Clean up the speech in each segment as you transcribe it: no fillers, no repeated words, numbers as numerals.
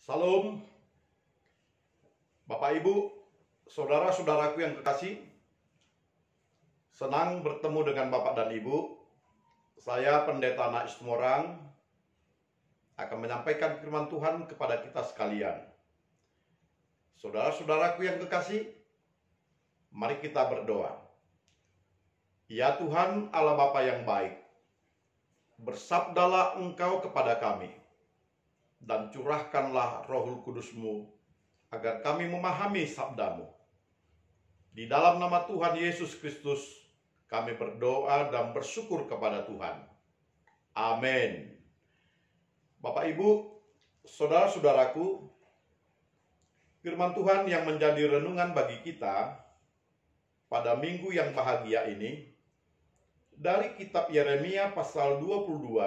Salam, Bapak Ibu, saudara-saudaraku yang kekasih. Senang bertemu dengan Bapak dan Ibu. Saya Pendeta Nais Tumorang akan menyampaikan firman Tuhan kepada kita sekalian. Saudara-saudaraku yang kekasih, mari kita berdoa. Ya Tuhan Allah Bapa yang baik, bersabdalah Engkau kepada kami, dan curahkanlah Rohul Kudus-Mu, agar kami memahami sabda-Mu. Di dalam nama Tuhan Yesus Kristus, kami berdoa dan bersyukur kepada Tuhan. Amin. Bapak Ibu, saudara-saudaraku, firman Tuhan yang menjadi renungan bagi kita pada minggu yang bahagia ini, dari kitab Yeremia pasal 22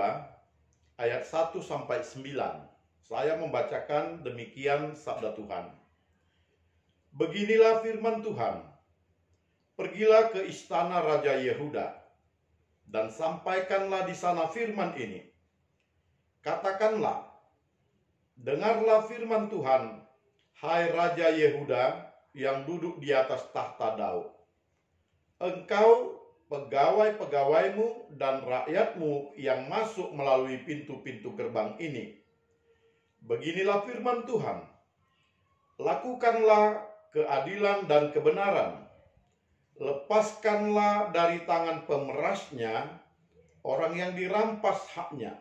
ayat 1 sampai 9. Saya membacakan demikian sabda Tuhan. Beginilah firman Tuhan. Pergilah ke istana Raja Yehuda dan sampaikanlah di sana firman ini. Katakanlah, dengarlah firman Tuhan, hai Raja Yehuda yang duduk di atas tahta Daud. Engkau, pegawai-pegawaimu dan rakyatmu yang masuk melalui pintu-pintu gerbang ini. Beginilah firman Tuhan, lakukanlah keadilan dan kebenaran, lepaskanlah dari tangan pemerasnya orang yang dirampas haknya.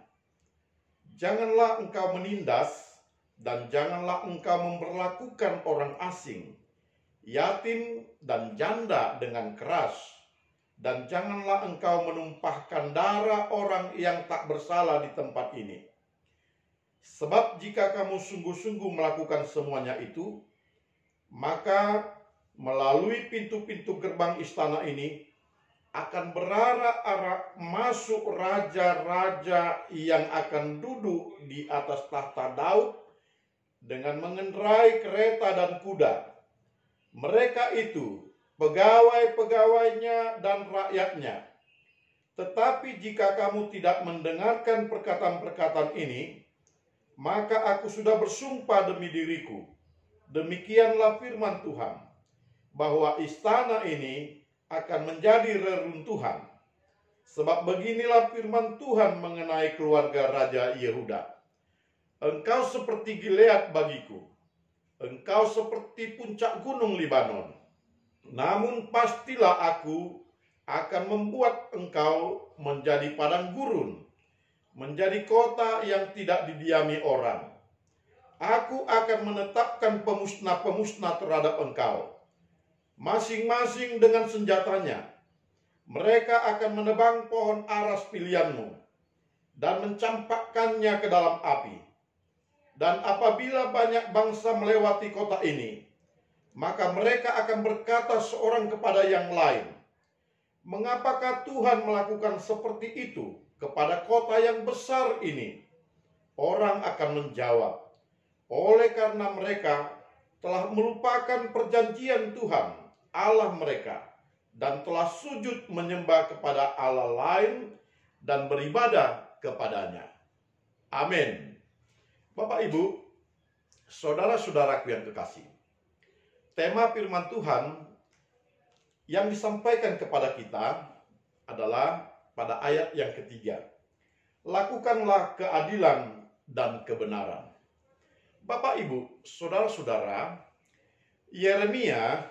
Janganlah engkau menindas dan janganlah engkau memperlakukan orang asing, yatim dan janda dengan keras, dan janganlah engkau menumpahkan darah orang yang tak bersalah di tempat ini. Sebab jika kamu sungguh-sungguh melakukan semuanya itu, maka melalui pintu-pintu gerbang istana ini akan berarak-arak masuk raja-raja yang akan duduk di atas tahta Daud dengan mengendarai kereta dan kuda. Mereka itu pegawai-pegawainya dan rakyatnya. Tetapi jika kamu tidak mendengarkan perkataan-perkataan ini, maka aku sudah bersumpah demi diriku, demikianlah firman Tuhan, bahwa istana ini akan menjadi reruntuhan. Sebab beginilah firman Tuhan mengenai keluarga Raja Yehuda. Engkau seperti Gilead bagiku, engkau seperti puncak gunung Libanon. Namun pastilah aku akan membuat engkau menjadi padang gurun, menjadi kota yang tidak didiami orang. Aku akan menetapkan pemusnah-pemusnah terhadap engkau, masing-masing dengan senjatanya. Mereka akan menebang pohon aras pilihanmu dan mencampakkannya ke dalam api. Dan apabila banyak bangsa melewati kota ini, maka mereka akan berkata seorang kepada yang lain, mengapakah Tuhan melakukan seperti itu kepada kota yang besar ini? Orang akan menjawab, oleh karena mereka telah melupakan perjanjian Tuhan, Allah mereka, dan telah sujud menyembah kepada Allah lain dan beribadah kepadanya. Amin. Bapak Ibu, saudara-saudaraku yang kekasih, tema firman Tuhan yang disampaikan kepada kita adalah pada ayat yang ketiga. Lakukanlah keadilan dan kebenaran. Bapak Ibu, saudara-saudara, Yeremia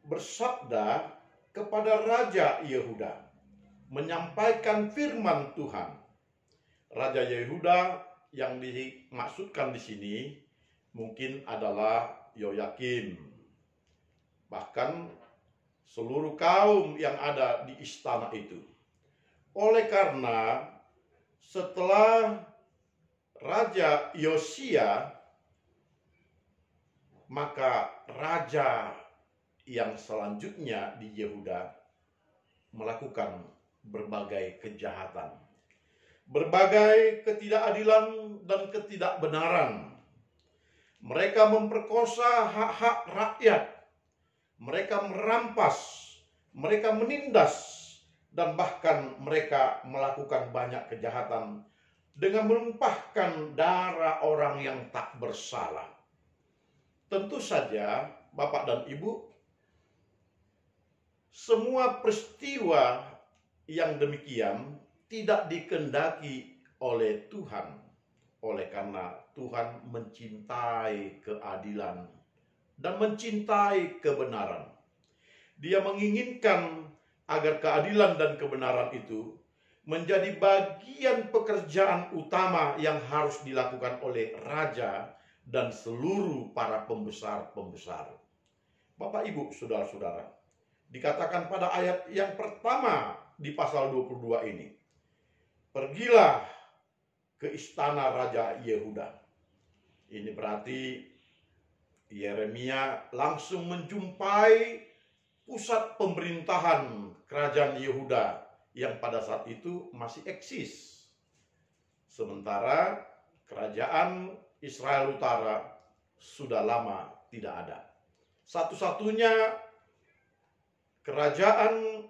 bersabda kepada Raja Yehuda, menyampaikan firman Tuhan. Raja Yehuda yang dimaksudkan di sini mungkin adalah Yoyakim, bahkan seluruh kaum yang ada di istana itu. Oleh karena setelah Raja Yosia, maka raja yang selanjutnya di Yehuda melakukan berbagai kejahatan, berbagai ketidakadilan dan ketidakbenaran. Mereka memperkosa hak-hak rakyat, mereka merampas, mereka menindas, dan bahkan mereka melakukan banyak kejahatan dengan menumpahkan darah orang yang tak bersalah. Tentu saja, Bapak dan Ibu, semua peristiwa yang demikian tidak dikehendaki oleh Tuhan. Oleh karena Tuhan mencintai keadilan dan mencintai kebenaran. Dia menginginkan agar keadilan dan kebenaran itu menjadi bagian pekerjaan utama yang harus dilakukan oleh raja dan seluruh para pembesar-pembesar. Bapak, Ibu, saudara-saudara, dikatakan pada ayat yang pertama di pasal 22 ini, pergilah ke istana Raja Yehuda. Ini berarti Yeremia langsung menjumpai pusat pemerintahan kerajaan Yehuda yang pada saat itu masih eksis. Sementara kerajaan Israel Utara sudah lama tidak ada. Satu-satunya kerajaan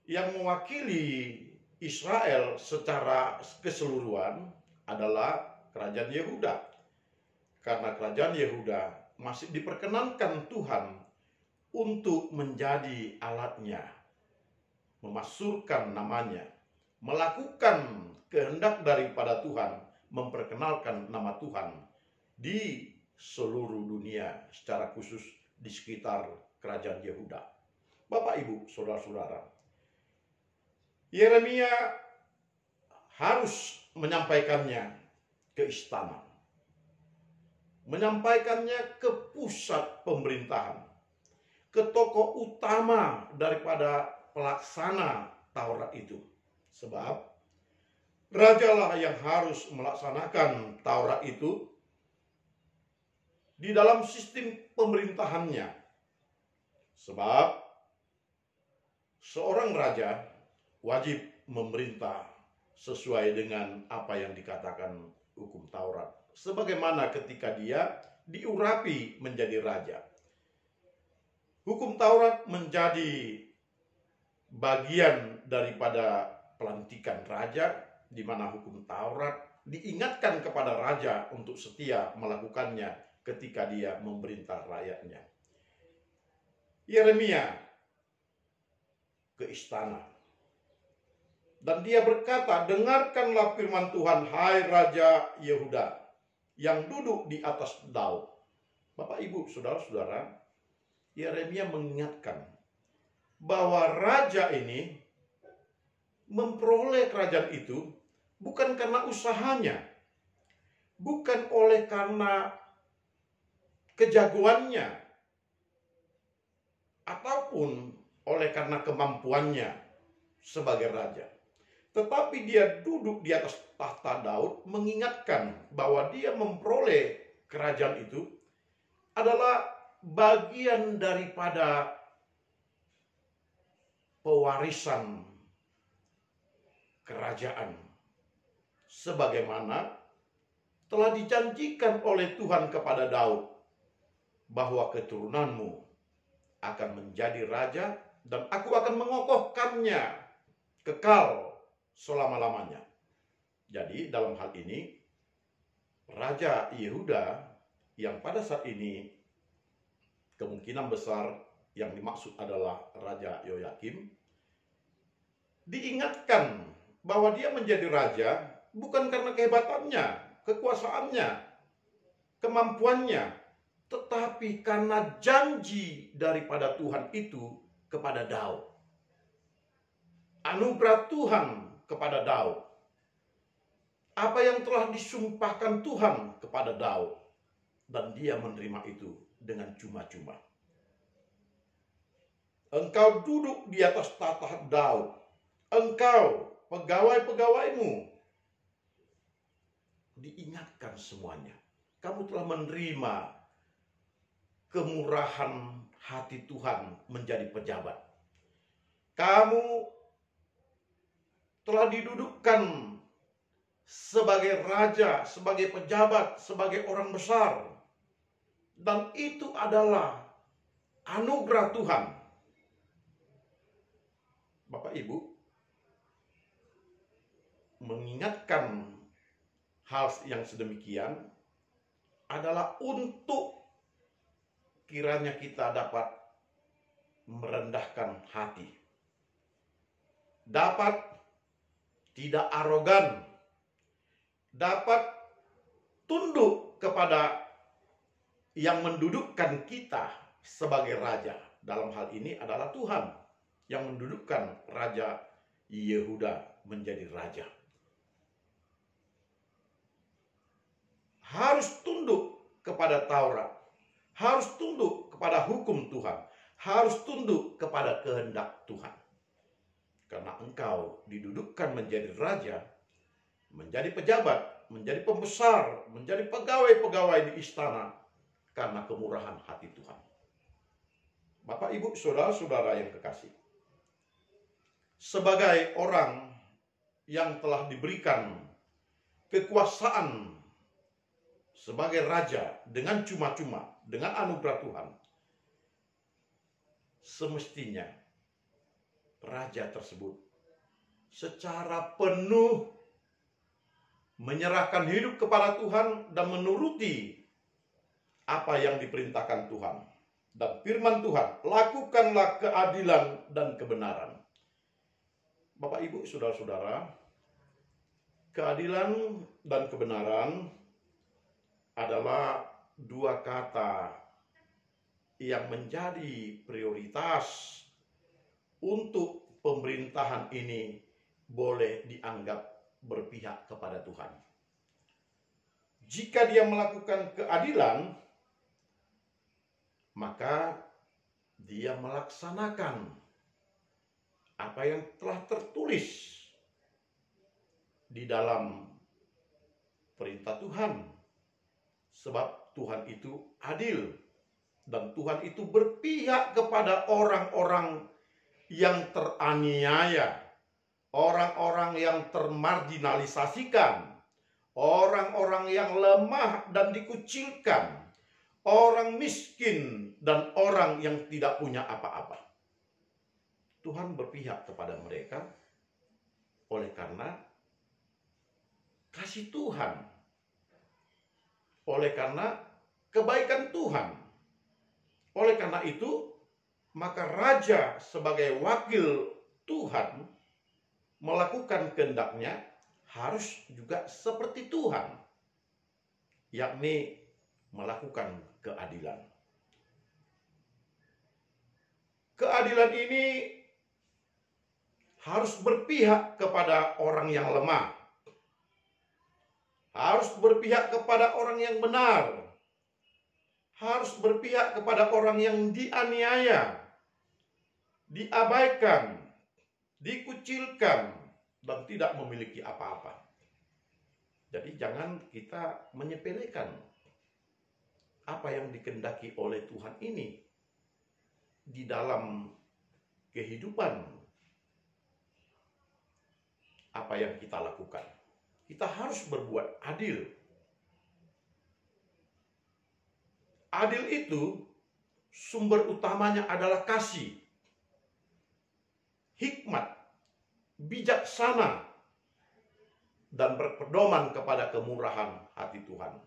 yang mewakili Israel secara keseluruhan adalah kerajaan Yehuda. Karena kerajaan Yehuda masih diperkenankan Tuhan untuk menjadi alatnya, memasukkan namanya, melakukan kehendak daripada Tuhan, memperkenalkan nama Tuhan di seluruh dunia, secara khusus di sekitar kerajaan Yehuda. Bapak, Ibu, saudara-saudara, Yeremia harus menyampaikannya ke istana, menyampaikannya ke pusat pemerintahan, ke tokoh utama daripada pelaksana Taurat itu. Sebab rajalah yang harus melaksanakan Taurat itu di dalam sistem pemerintahannya. Sebab seorang raja wajib memerintah sesuai dengan apa yang dikatakan hukum Taurat. Sebagaimana ketika dia diurapi menjadi raja. Hukum Taurat menjadi bagian daripada pelantikan raja, di mana hukum Taurat diingatkan kepada raja untuk setia melakukannya ketika dia memerintah rakyatnya. Yeremia ke istana. Dan dia berkata, dengarkanlah firman Tuhan, hai Raja Yehuda, yang duduk di atas Daud. Bapak, Ibu, saudara-saudara, Yeremia mengingatkan bahwa raja ini memperoleh kerajaan itu bukan karena usahanya, bukan oleh karena kejagoannya, ataupun oleh karena kemampuannya sebagai raja. Tetapi dia duduk di atas tahta Daud mengingatkan bahwa dia memperoleh kerajaan itu adalah bagian daripada pewarisan kerajaan. Sebagaimana telah dijanjikan oleh Tuhan kepada Daud bahwa keturunanmu akan menjadi raja dan aku akan mengokohkannya kekal selama-lamanya. Jadi dalam hal ini Raja Yehuda yang pada saat ini kemungkinan besar yang dimaksud adalah Raja Yoyakim, diingatkan bahwa dia menjadi raja bukan karena kehebatannya, kekuasaannya, kemampuannya, tetapi karena janji daripada Tuhan itu kepada Daud. Anugerah Tuhan kepada Daud. Apa yang telah disumpahkan Tuhan kepada Daud. Dan dia menerima itu dengan cuma-cuma. Engkau duduk di atas tahta Daud. Engkau, pegawai-pegawaimu. Diingatkan semuanya. Kamu telah menerima kemurahan hati Tuhan menjadi pejabat. Kamu telah didudukkan sebagai raja, sebagai pejabat, sebagai orang besar. Dan itu adalah anugerah Tuhan. Bapak Ibu, mengingatkan hal yang sedemikian adalah untuk kiranya kita dapat merendahkan hati, dapat tidak arogan, dapat tunduk kepada yang mendudukkan kita sebagai raja. Dalam hal ini adalah Tuhan yang mendudukkan Raja Yehuda menjadi raja. Harus tunduk kepada Taurat, harus tunduk kepada hukum Tuhan, harus tunduk kepada kehendak Tuhan. Karena engkau didudukkan menjadi raja, menjadi pejabat, menjadi pembesar, menjadi pegawai-pegawai di istana karena kemurahan hati Tuhan. Bapak, Ibu, saudara-saudara yang kekasih, sebagai orang yang telah diberikan kekuasaan sebagai raja dengan cuma-cuma, dengan anugerah Tuhan, semestinya raja tersebut secara penuh menyerahkan hidup kepada Tuhan dan menuruti apa yang diperintahkan Tuhan. Dan firman Tuhan, lakukanlah keadilan dan kebenaran. Bapak, Ibu, saudara-saudara, keadilan dan kebenaran adalah dua kata yang menjadi prioritas untuk pemerintahan ini boleh dianggap berpihak kepada Tuhan. Jika dia melakukan keadilan, maka dia melaksanakan apa yang telah tertulis di dalam perintah Tuhan. Sebab Tuhan itu adil dan Tuhan itu berpihak kepada orang-orang yang teraniaya, orang-orang yang termarginalisasikan, orang-orang yang lemah dan dikucilkan, orang miskin dan orang yang tidak punya apa-apa. Tuhan berpihak kepada mereka oleh karena kasih Tuhan, oleh karena kebaikan Tuhan. Oleh karena itu, maka raja sebagai wakil Tuhan melakukan kehendaknya harus juga seperti Tuhan, yakni melakukan keadilan. Keadilan ini harus berpihak kepada orang yang lemah, harus berpihak kepada orang yang benar, harus berpihak kepada orang yang dianiaya, diabaikan, dikucilkan, dan tidak memiliki apa-apa. Jadi jangan kita menyepelekan apa yang dikehendaki oleh Tuhan ini di dalam kehidupan apa yang kita lakukan. Kita harus berbuat adil. Adil itu sumber utamanya adalah kasih, hikmat, bijaksana, dan berpedoman kepada kemurahan hati Tuhan.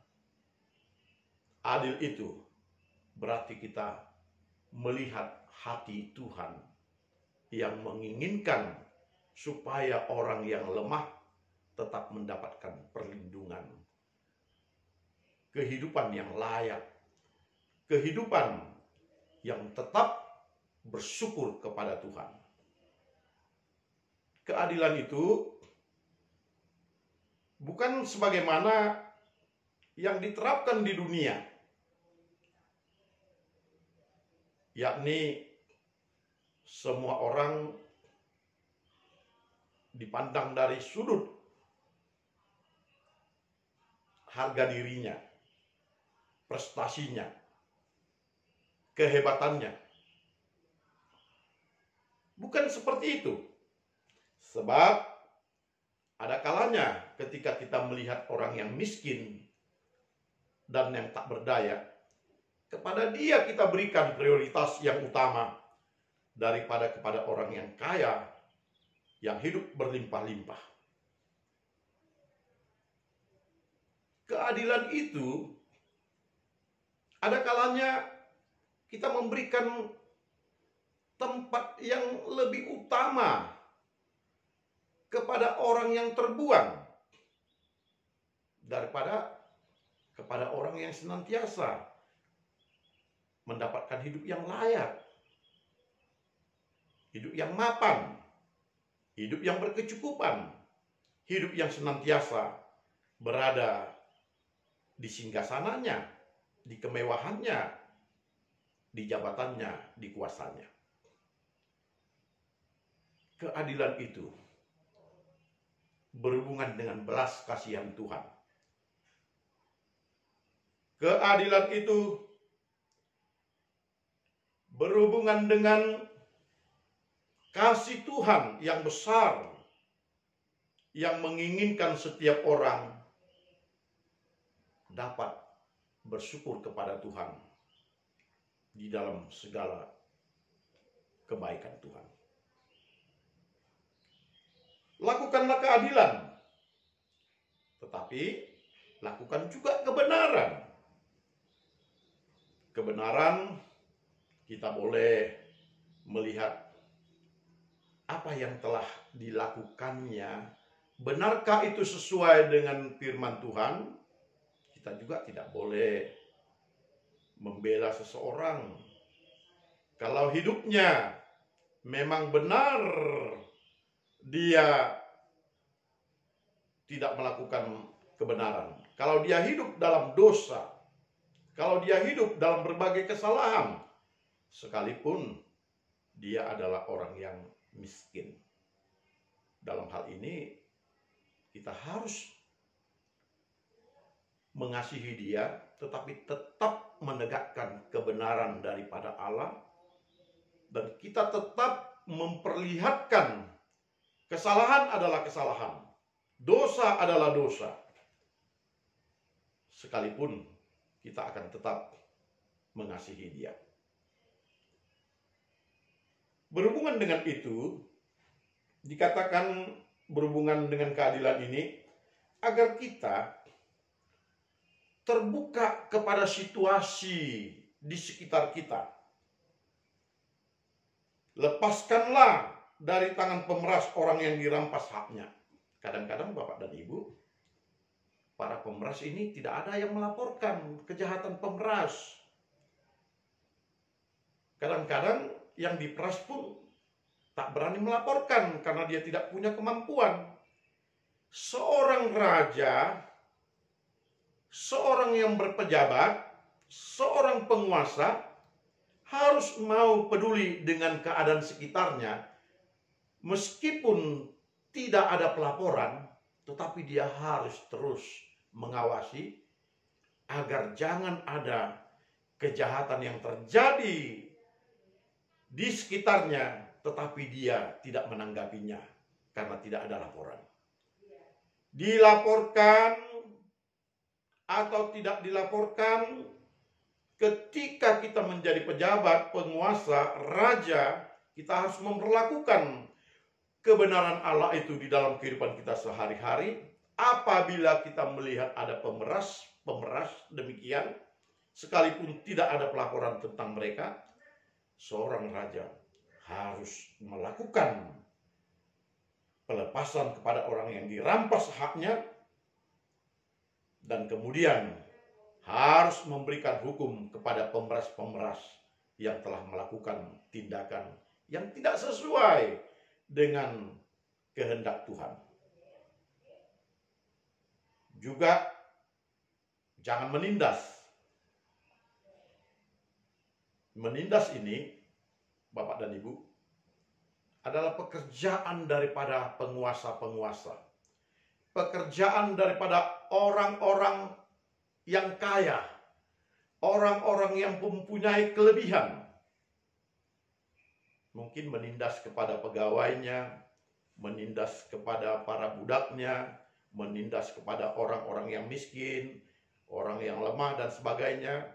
Adil itu berarti kita melihat hati Tuhan yang menginginkan supaya orang yang lemah tetap mendapatkan perlindungan, kehidupan yang layak, kehidupan yang tetap bersyukur kepada Tuhan. Keadilan itu bukan sebagaimana yang diterapkan di dunia, yakni semua orang dipandang dari sudut harga dirinya, prestasinya, kehebatannya. Bukan seperti itu. Sebab ada kalanya ketika kita melihat orang yang miskin dan yang tak berdaya, kepada dia kita berikan prioritas yang utama daripada kepada orang yang kaya, yang hidup berlimpah-limpah. keadilan itu ada kalanya kita memberikan tempat yang lebih utama kepada orang yang terbuang daripada kepada orang yang senantiasa mendapatkan hidup yang layak, hidup yang mapan, hidup yang berkecukupan, hidup yang senantiasa berada di singgasananya, di kemewahannya, di jabatannya, di kuasanya. Keadilan itu berhubungan dengan belas kasihan Tuhan. Keadilan itu berhubungan dengan kasih Tuhan yang besar, yang menginginkan setiap orang dapat bersyukur kepada Tuhan di dalam segala kebaikan Tuhan. Lakukanlah keadilan, tetapi lakukan juga kebenaran. Kebenaran, kita boleh melihat apa yang telah dilakukannya. Benarkah itu sesuai dengan firman Tuhan? Kita juga tidak boleh membela seseorang kalau hidupnya memang benar dia tidak melakukan kebenaran. Kalau dia hidup dalam dosa, kalau dia hidup dalam berbagai kesalahan, sekalipun dia adalah orang yang miskin. Dalam hal ini kita harus mengasihi dia, tetapi tetap menegakkan kebenaran daripada Allah, dan kita tetap memperlihatkan kesalahan adalah kesalahan, dosa adalah dosa. Sekalipun kita akan tetap mengasihi dia. Berhubungan dengan itu, dikatakan berhubungan dengan keadilan ini, agar kita terbuka kepada situasi di sekitar kita. Lepaskanlah dari tangan pemeras orang yang dirampas haknya. Kadang-kadang Bapak dan Ibu, para pemeras ini tidak ada yang melaporkan kejahatan pemeras. Kadang-kadang yang diperas pun tak berani melaporkan karena dia tidak punya kemampuan. Seorang raja, seorang yang berpejabat, seorang penguasa harus mau peduli dengan keadaan sekitarnya. Meskipun tidak ada pelaporan, tetapi dia harus terus mengawasi agar jangan ada kejahatan yang terjadi di sekitarnya, tetapi dia tidak menanggapinya karena tidak ada laporan. Dilaporkan atau tidak dilaporkan, ketika kita menjadi pejabat, penguasa, raja, kita harus memperlakukan kebenaran Allah itu di dalam kehidupan kita sehari-hari. Apabila kita melihat ada pemeras demikian, sekalipun tidak ada pelaporan tentang mereka, seorang raja harus melakukan pelepasan kepada orang yang dirampas haknya, dan kemudian harus memberikan hukum kepada pemeras-pemeras yang telah melakukan tindakan yang tidak sesuai dengan kehendak Tuhan. Juga jangan menindas. Menindas ini, Bapak dan Ibu, adalah pekerjaan daripada penguasa-penguasa. Pekerjaan daripada orang-orang yang kaya, orang-orang yang mempunyai kelebihan. Mungkin menindas kepada pegawainya, menindas kepada para budaknya, menindas kepada orang-orang yang miskin, orang yang lemah dan sebagainya,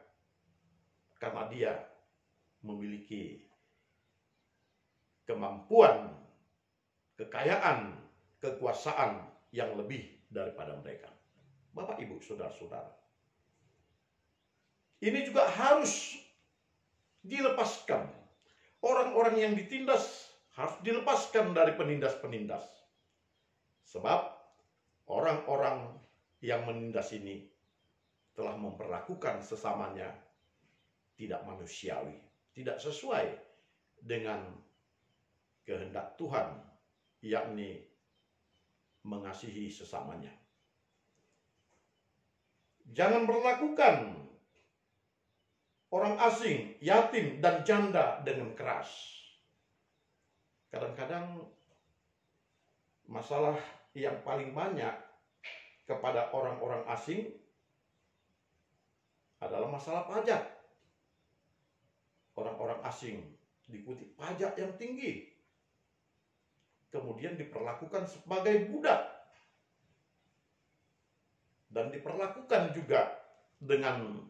karena dia memiliki kemampuan, kekayaan, kekuasaan yang lebih daripada mereka. Bapak, Ibu, saudara-saudara, ini juga harus dilepaskan. Orang-orang yang ditindas harus dilepaskan dari penindas-penindas. Sebab orang-orang yang menindas ini telah memperlakukan sesamanya tidak manusiawi, tidak sesuai dengan kehendak Tuhan, yakni mengasihi sesamanya. Jangan berlakukan orang asing, yatim, dan janda dengan keras. Kadang-kadang masalah yang paling banyak kepada orang-orang asing adalah masalah pajak. Orang-orang asing dikutip pajak yang tinggi, kemudian diperlakukan sebagai budak, dan diperlakukan juga dengan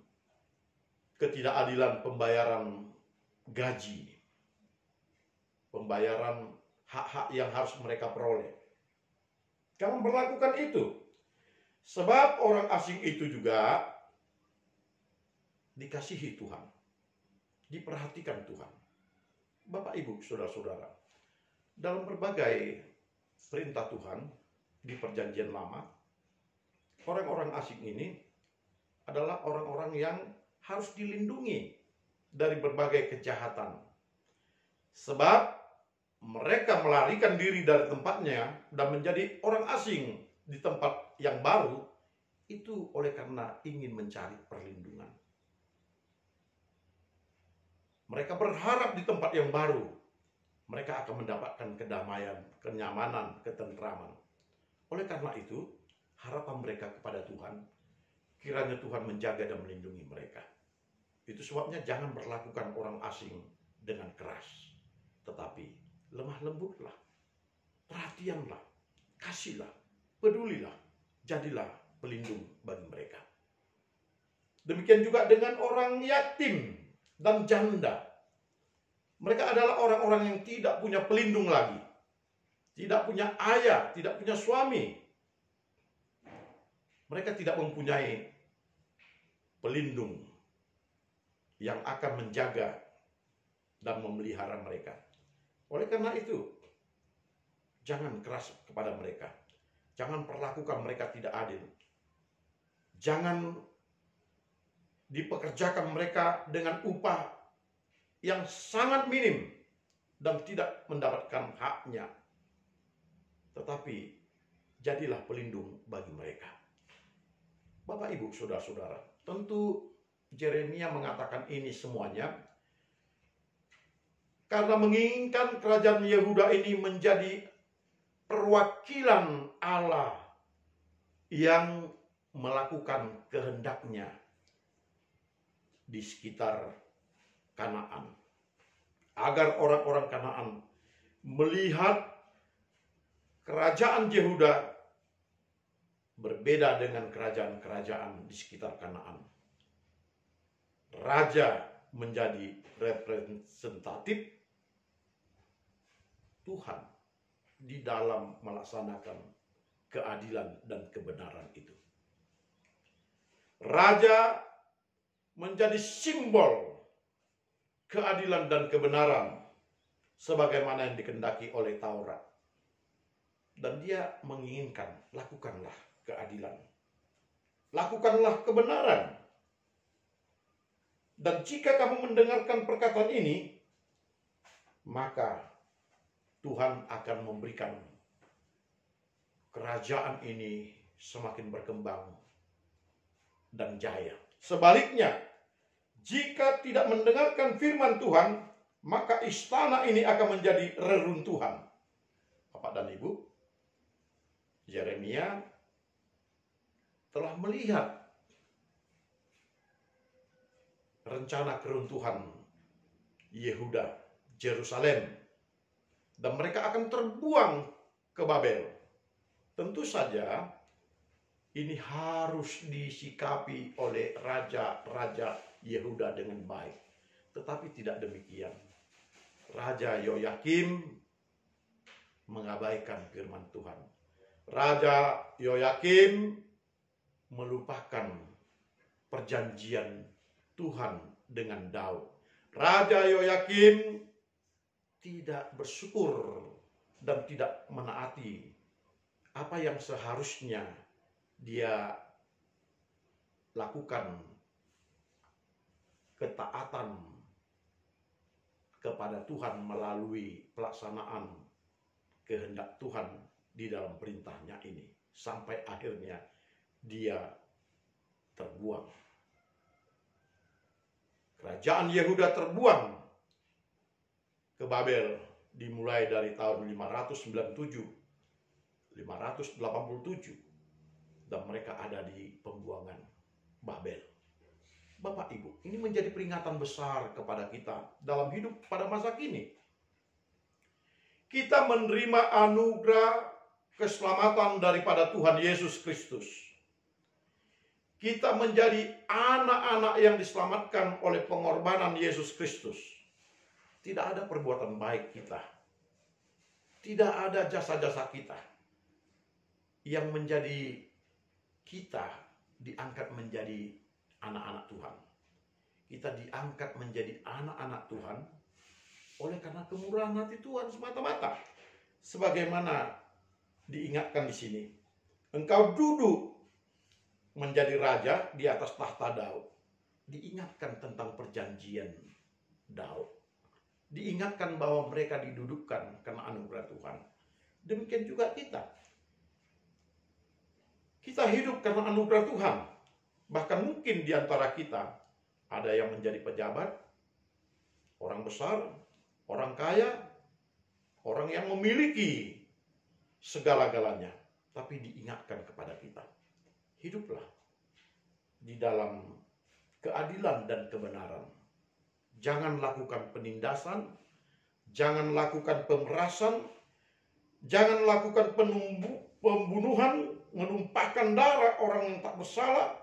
ketidakadilan pembayaran gaji, pembayaran hak-hak yang harus mereka peroleh. Jangan berlakukan itu, sebab orang asing itu juga dikasihi Tuhan, diperhatikan Tuhan. Bapak, Ibu, saudara-saudara, dalam berbagai perintah Tuhan di Perjanjian Lama, orang-orang asing ini adalah orang-orang yang harus dilindungi dari berbagai kejahatan. Sebab mereka melarikan diri dari tempatnya dan menjadi orang asing di tempat yang baru, itu oleh karena ingin mencari perlindungan. Mereka berharap di tempat yang baru mereka akan mendapatkan kedamaian, kenyamanan, ketentraman. Oleh karena itu, harapan mereka kepada Tuhan, kiranya Tuhan menjaga dan melindungi mereka. Itu sebabnya jangan berlakukan orang asing dengan keras, tetapi lemah lembutlah, perhatianlah, kasihlah, pedulilah, jadilah pelindung bagi mereka. Demikian juga dengan orang yatim dan janda. Mereka adalah orang-orang yang tidak punya pelindung lagi, tidak punya ayah, tidak punya suami. Mereka tidak mempunyai pelindung yang akan menjaga dan memelihara mereka. Oleh karena itu, jangan keras kepada mereka. Jangan perlakukan mereka tidak adil. Jangan dipekerjakan mereka dengan upah yang sangat minim dan tidak mendapatkan haknya. Tetapi jadilah pelindung bagi mereka. Bapak, Ibu, saudara-saudara, tentu Yeremia mengatakan ini semuanya karena menginginkan kerajaan Yehuda ini menjadi perwakilan Allah yang melakukan kehendaknya di sekitar Kanaan. Agar orang-orang Kanaan melihat kerajaan Yehuda berbeda dengan kerajaan-kerajaan di sekitar Kanaan. Raja menjadi representatif Tuhan di dalam melaksanakan keadilan dan kebenaran itu. Raja menjadi simbol keadilan dan kebenaran sebagaimana yang dikehendaki oleh Taurat. Dan dia menginginkan, lakukanlah keadilan, lakukanlah kebenaran. Dan jika kamu mendengarkan perkataan ini, maka Tuhan akan memberikan kerajaan ini semakin berkembang dan jaya. Sebaliknya, jika tidak mendengarkan firman Tuhan, maka istana ini akan menjadi reruntuhan. Bapak dan Ibu, Yeremia telah melihat rencana keruntuhan Yehuda, Yerusalem, dan mereka akan terbuang ke Babel. Tentu saja ini harus disikapi oleh raja-raja Yehuda dengan baik. Tetapi tidak demikian. Raja Yoyakim mengabaikan firman Tuhan. Raja Yoyakim melupakan perjanjian Tuhan dengan Daud. Raja Yoyakim tidak bersyukur dan tidak menaati apa yang seharusnya dia lakukan, ketaatan kepada Tuhan melalui pelaksanaan kehendak Tuhan di dalam perintahnya ini. Sampai akhirnya dia terbuang. Kerajaan Yehuda terbuang ke Babel dimulai dari tahun 597, 587, dan mereka ada di pembuangan Babel. Bapak Ibu, ini menjadi peringatan besar kepada kita dalam hidup pada masa kini. Kita menerima anugerah keselamatan daripada Tuhan Yesus Kristus. Kita menjadi anak-anak yang diselamatkan oleh pengorbanan Yesus Kristus. Tidak ada perbuatan baik kita. Tidak ada jasa-jasa kita yang menjadi kita diangkat menjadi anak-anak Tuhan. Kita diangkat menjadi anak-anak Tuhan oleh karena kemurahan hati Tuhan semata-mata. Sebagaimana diingatkan di sini, engkau duduk menjadi raja di atas tahta Daud. Diingatkan tentang perjanjian Daud. Diingatkan bahwa mereka didudukkan karena anugerah Tuhan. Demikian juga kita. Kita hidup karena anugerah Tuhan. Bahkan mungkin di antara kita ada yang menjadi pejabat, orang besar, orang kaya, orang yang memiliki segala-galanya. Tapi diingatkan kepada kita, hiduplah di dalam keadilan dan kebenaran. Jangan lakukan penindasan, jangan lakukan pemerasan, jangan lakukan pembunuhan, menumpahkan darah orang yang tak bersalah,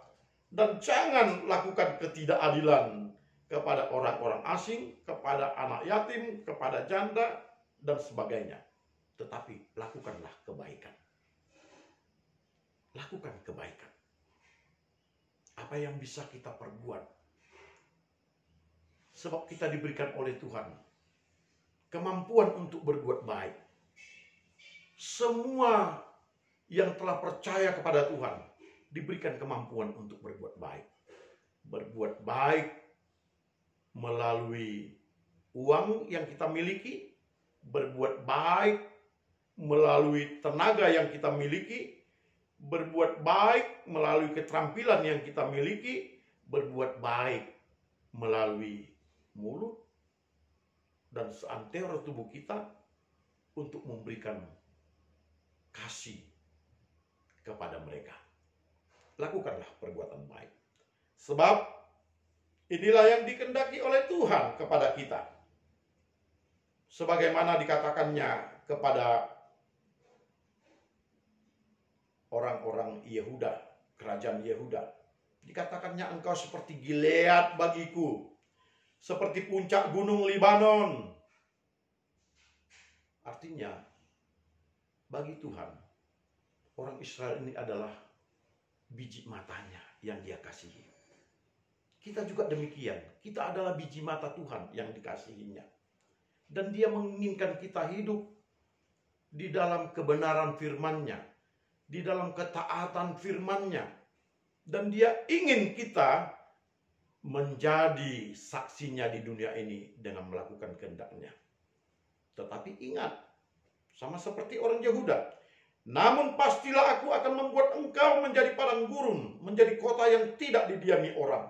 dan jangan lakukan ketidakadilan kepada orang-orang asing, kepada anak yatim, kepada janda, dan sebagainya. Tetapi lakukanlah kebaikan. Lakukan kebaikan. Apa yang bisa kita perbuat? Sebab kita diberikan oleh Tuhan kemampuan untuk berbuat baik. Semua yang telah percaya kepada Tuhan diberikan kemampuan untuk berbuat baik. Berbuat baik melalui uang yang kita miliki, berbuat baik melalui tenaga yang kita miliki, berbuat baik melalui keterampilan yang kita miliki, berbuat baik melalui mulut dan seantero tubuh kita untuk memberikan kasih kepada mereka. Lakukanlah perbuatan baik. Sebab inilah yang dikehendaki oleh Tuhan kepada kita. Sebagaimana dikatakannya kepada orang-orang Yehuda, kerajaan Yehuda. Dikatakannya engkau seperti Gilead bagiku, seperti puncak gunung Libanon. Artinya, bagi Tuhan, orang Israel ini adalah biji matanya yang dia kasihi. Kita juga demikian. Kita adalah biji mata Tuhan yang dikasihinya. Dan dia menginginkan kita hidup di dalam kebenaran firman-Nya, di dalam ketaatan firman-Nya. Dan dia ingin kita menjadi saksinya di dunia ini dengan melakukan kehendak-Nya. Tetapi ingat, sama seperti orang Yehuda, namun pastilah aku akan membuat engkau menjadi padang gurun, menjadi kota yang tidak didiami orang.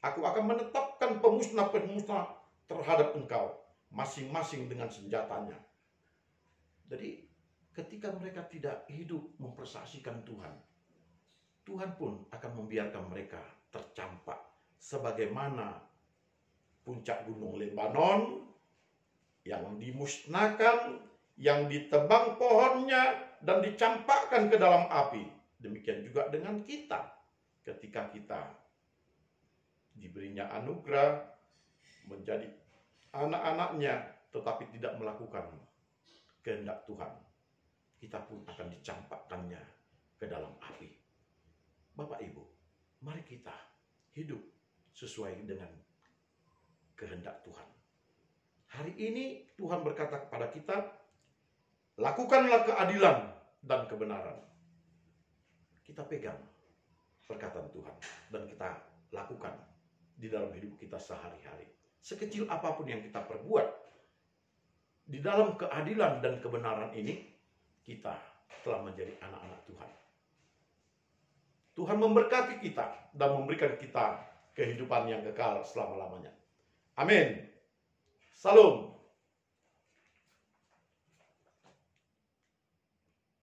Aku akan menetapkan pemusnah-pemusnah terhadap engkau, masing-masing dengan senjatanya. Jadi ketika mereka tidak hidup mempersaksikan Tuhan, Tuhan pun akan membiarkan mereka tercampak. Sebagaimana puncak gunung Lebanon yang dimusnahkan, yang ditebang pohonnya dan dicampakkan ke dalam api. Demikian juga dengan kita. Ketika kita diberinya anugerah menjadi anak-anaknya tetapi tidak melakukan kehendak Tuhan, kita pun akan dicampakkannya ke dalam api. Bapak Ibu, mari kita hidup sesuai dengan kehendak Tuhan. Hari ini Tuhan berkata kepada kita, lakukanlah keadilan dan kebenaran. Kita pegang perkataan Tuhan dan kita lakukan di dalam hidup kita sehari-hari. Sekecil apapun yang kita perbuat, di dalam keadilan dan kebenaran ini, kita telah menjadi anak-anak Tuhan. Tuhan memberkati kita dan memberikan kita kehidupan yang kekal selama-lamanya. Amin. Salam.